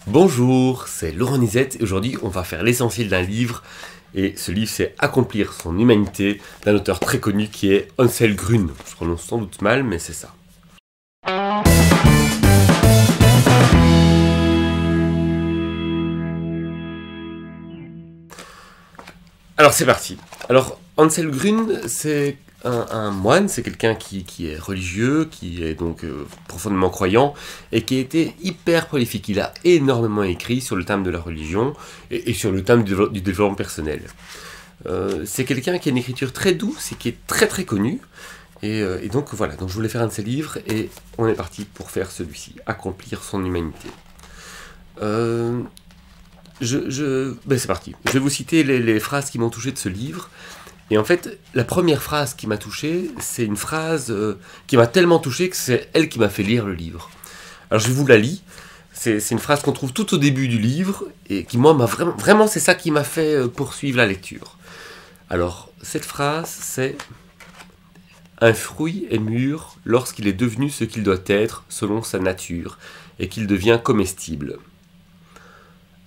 Bonjour, c'est Laurent Nizet et aujourd'hui on va faire l'essentiel d'un livre et ce livre c'est Accomplir son humanité d'un auteur très connu qui est Ansel Grün. Je prononce sans doute mal mais c'est ça. Alors c'est parti. Alors Ansel Grün c'est un moine, c'est quelqu'un qui est religieux, qui est donc profondément croyant et qui a été hyper prolifique. Il a énormément écrit sur le thème de la religion et sur le thème du développement personnel. C'est quelqu'un qui a une écriture très douce et qui est très très connu. Et donc voilà, donc je voulais faire un de ses livres et on est parti pour faire celui-ci, Accomplir son humanité. Ben c'est parti. Je vais vous citer les phrases qui m'ont touché de ce livre. Et en fait, la première phrase qui m'a touché, c'est une phrase qui m'a tellement touché que c'est elle qui m'a fait lire le livre. Alors je vous la lis. C'est une phrase qu'on trouve tout au début du livre et qui, moi, m'a vraiment c'est ça qui m'a fait poursuivre la lecture. Alors, cette phrase, c'est « Un fruit est mûr lorsqu'il est devenu ce qu'il doit être selon sa nature et qu'il devient comestible.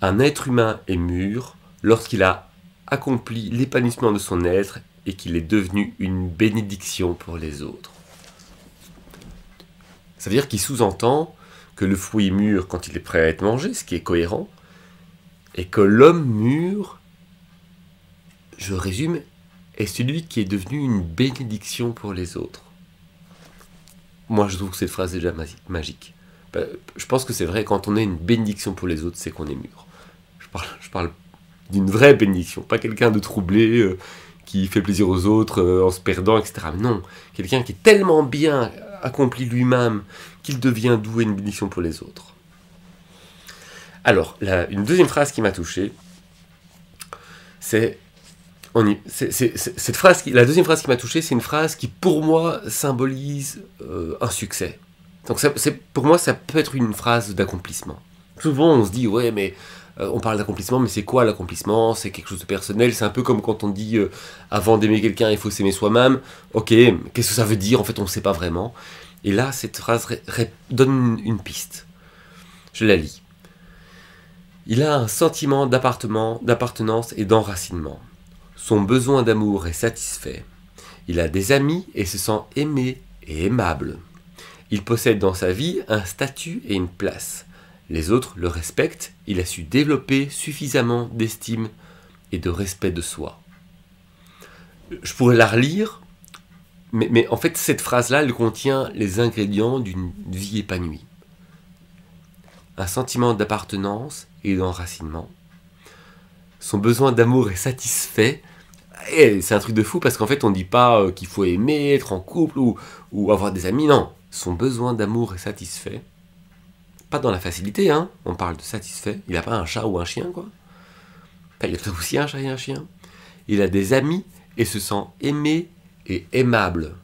Un être humain est mûr lorsqu'il a accompli l'épanouissement de son être et qu'il est devenu une bénédiction pour les autres. » Ça veut dire qu'il sous-entend que le fruit est mûr quand il est prêt à être mangé, ce qui est cohérent, et que l'homme mûr, je résume, est celui qui est devenu une bénédiction pour les autres. Moi, je trouve que cette phrase est déjà magique. Je pense que c'est vrai, quand on est une bénédiction pour les autres, c'est qu'on est mûr. Je parle d'une vraie bénédiction, pas quelqu'un de troublé qui fait plaisir aux autres en se perdant, etc. Mais non, quelqu'un qui est tellement bien accompli lui-même qu'il devient doux et une bénédiction pour les autres. Alors, une deuxième phrase qui m'a touché, cette phrase, la deuxième phrase qui m'a touché, c'est une phrase qui, pour moi, symbolise un succès. Donc, pour moi, ça peut être une phrase d'accomplissement. Souvent, on se dit, ouais, mais on parle d'accomplissement, mais c'est quoi l'accomplissement? C'est quelque chose de personnel. C'est un peu comme quand on dit, avant d'aimer quelqu'un, il faut s'aimer soi-même. Ok, qu'est-ce que ça veut dire? En fait, on ne sait pas vraiment. Et là, cette phrase donne une piste. Je la lis. Il a un sentiment d'appartenance et d'enracinement. Son besoin d'amour est satisfait. Il a des amis et se sent aimé et aimable. Il possède dans sa vie un statut et une place. Les autres le respectent. Il a su développer suffisamment d'estime et de respect de soi. Je pourrais la relire, mais en fait, cette phrase-là, elle contient les ingrédients d'une vie épanouie. Un sentiment d'appartenance et d'enracinement. Son besoin d'amour est satisfait. Et c'est un truc de fou parce qu'en fait, on ne dit pas qu'il faut aimer, être en couple ou avoir des amis. Non, son besoin d'amour est satisfait. Pas dans la facilité, hein. On parle de satisfait. Il n'a pas un chat ou un chien, quoi. Enfin, il a peut-être aussi un chat et un chien. Il a des amis et se sent aimé et aimable.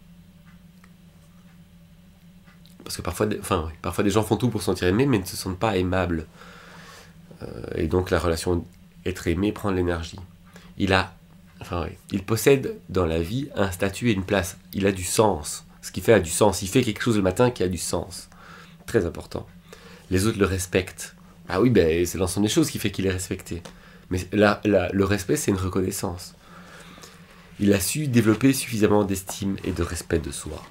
Parce que parfois des gens font tout pour se sentir aimés, mais ne se sentent pas aimables. Et donc la relation être aimé prend de l'énergie. Il possède dans la vie un statut et une place. Il a du sens. Ce qu'il fait a du sens. Il fait quelque chose le matin qui a du sens. Très important. Les autres le respectent. Ah oui, ben, c'est l'ensemble des choses qui fait qu'il est respecté. Mais le respect, c'est une reconnaissance. Il a su développer suffisamment d'estime et de respect de soi.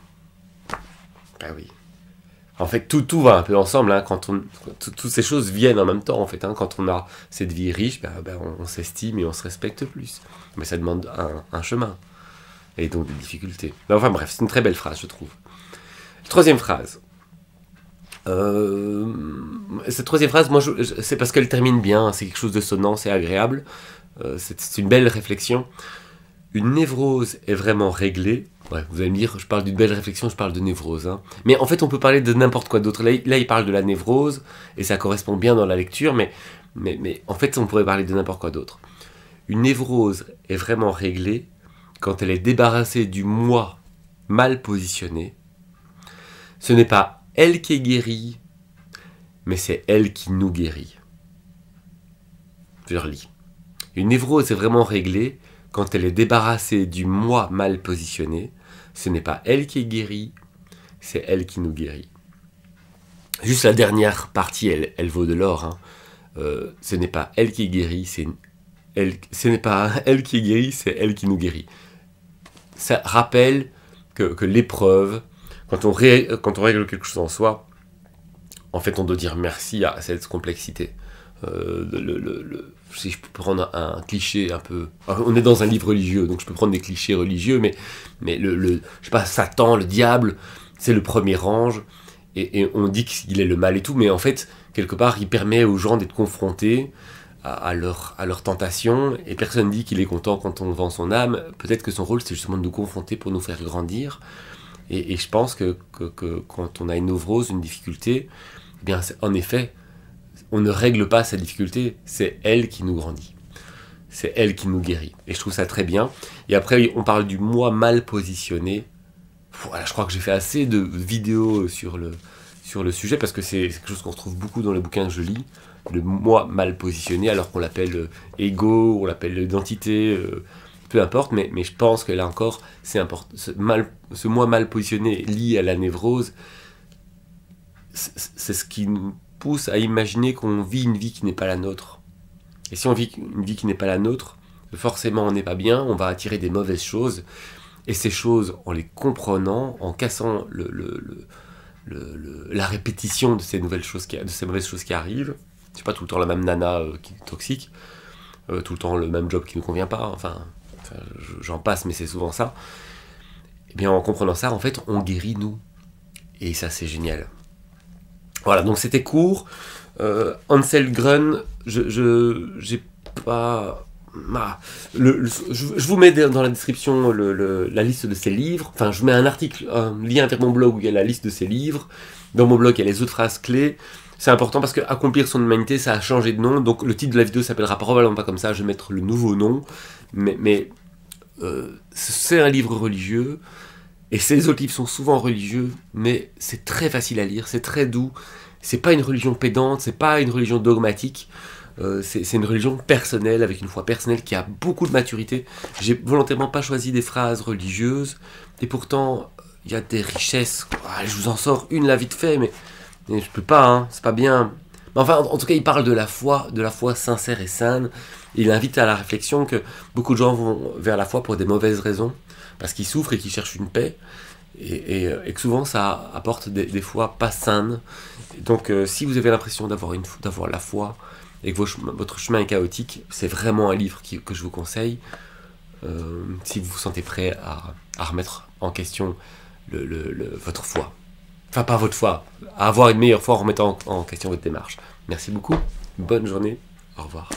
Ah oui. En fait, tout va un peu ensemble. Hein, toutes ces choses viennent en même temps. En fait, hein, quand on a cette vie riche, on s'estime et on se respecte plus. Mais ça demande un chemin. Et donc des difficultés. Mais enfin bref, c'est une très belle phrase, je trouve. Troisième phrase. Cette troisième phrase, moi, c'est parce qu'elle termine bien. C'est quelque chose de sonnant, c'est agréable. C'est une belle réflexion. Une névrose est vraiment réglée. Ouais, vous allez me dire, je parle d'une belle réflexion, je parle de névrose. Hein. Mais en fait, on peut parler de n'importe quoi d'autre. Là, il parle de la névrose, et ça correspond bien dans la lecture, mais en fait, on pourrait parler de n'importe quoi d'autre. Une névrose est vraiment réglée quand elle est débarrassée du moi mal positionné. Ce n'est pas elle qui est guérie, mais c'est elle qui nous guérit. Je relis. Une névrose est vraiment réglée quand elle est débarrassée du moi mal positionné. Ce n'est pas elle qui est guérie, c'est elle qui nous guérit. Juste la dernière partie, elle vaut de l'or. Hein. ce n'est pas elle qui guérit, ce n'est pas elle qui guérit, c'est elle qui nous guérit. Ça rappelle que l'épreuve, quand on règle quelque chose en soi, en fait, on doit dire merci à cette complexité. Si je peux prendre un cliché un peu... On est dans un livre religieux, donc je peux prendre des clichés religieux, mais je sais pas, Satan, le diable, c'est le premier ange, et on dit qu'il est le mal et tout, mais en fait, quelque part, il permet aux gens d'être confrontés à leur tentation, et personne ne dit qu'il est content quand on vend son âme. Peut-être que son rôle, c'est justement de nous confronter pour nous faire grandir, et je pense que quand on a une névrose, une difficulté, eh bien, en effet, on ne règle pas sa difficulté, c'est elle qui nous grandit. C'est elle qui nous guérit. Et je trouve ça très bien. Et après, on parle du moi mal positionné. Voilà, je crois que j'ai fait assez de vidéos sur le sujet, parce que c'est quelque chose qu'on retrouve beaucoup dans les bouquins que je lis. Le moi mal positionné, alors qu'on l'appelle ego, on l'appelle identité, peu importe. Mais je pense que là encore, c'est important. Ce moi mal positionné lié à la névrose, c'est ce qui nous pousse à imaginer qu'on vit une vie qui n'est pas la nôtre. Et si on vit une vie qui n'est pas la nôtre, forcément on n'est pas bien, on va attirer des mauvaises choses, et ces choses, en les comprenant, en cassant la répétition de ces mauvaises choses qui arrivent, c'est pas tout le temps la même nana qui est toxique, tout le temps le même job qui ne convient pas, enfin j'en passe, mais c'est souvent ça. Et bien en comprenant ça, en fait, on guérit nous. Et ça, c'est génial. Voilà, donc c'était court. Ansel Grun, j'ai pas... je vous mets dans la description la liste de ses livres. Enfin, je vous mets un lien vers mon blog où il y a la liste de ses livres. Dans mon blog, il y a les autres phrases clés. C'est important parce que accomplir son humanité, ça a changé de nom. Donc le titre de la vidéo s'appellera probablement pas comme ça. Je vais mettre le nouveau nom. Mais c'est un livre religieux. Et ces autres livres sont souvent religieux, mais c'est très facile à lire, c'est très doux. C'est pas une religion pédante, c'est pas une religion dogmatique. C'est une religion personnelle, avec une foi personnelle qui a beaucoup de maturité. J'ai volontairement pas choisi des phrases religieuses, et pourtant il y a des richesses. Je vous en sors une là vite fait, mais je peux pas, hein, c'est pas bien. Mais enfin, en tout cas, il parle de la foi sincère et saine. Il invite à la réflexion que beaucoup de gens vont vers la foi pour des mauvaises raisons, parce qu'ils souffrent et qu'ils cherchent une paix, et que souvent ça apporte des fois pas saines. Donc si vous avez l'impression d'avoir la foi, et que votre chemin est chaotique, c'est vraiment un livre que je vous conseille, si vous vous sentez prêt à remettre en question votre foi. Enfin, pas votre foi, à avoir une meilleure foi en remettant en question votre démarche. Merci beaucoup, bonne journée, au revoir.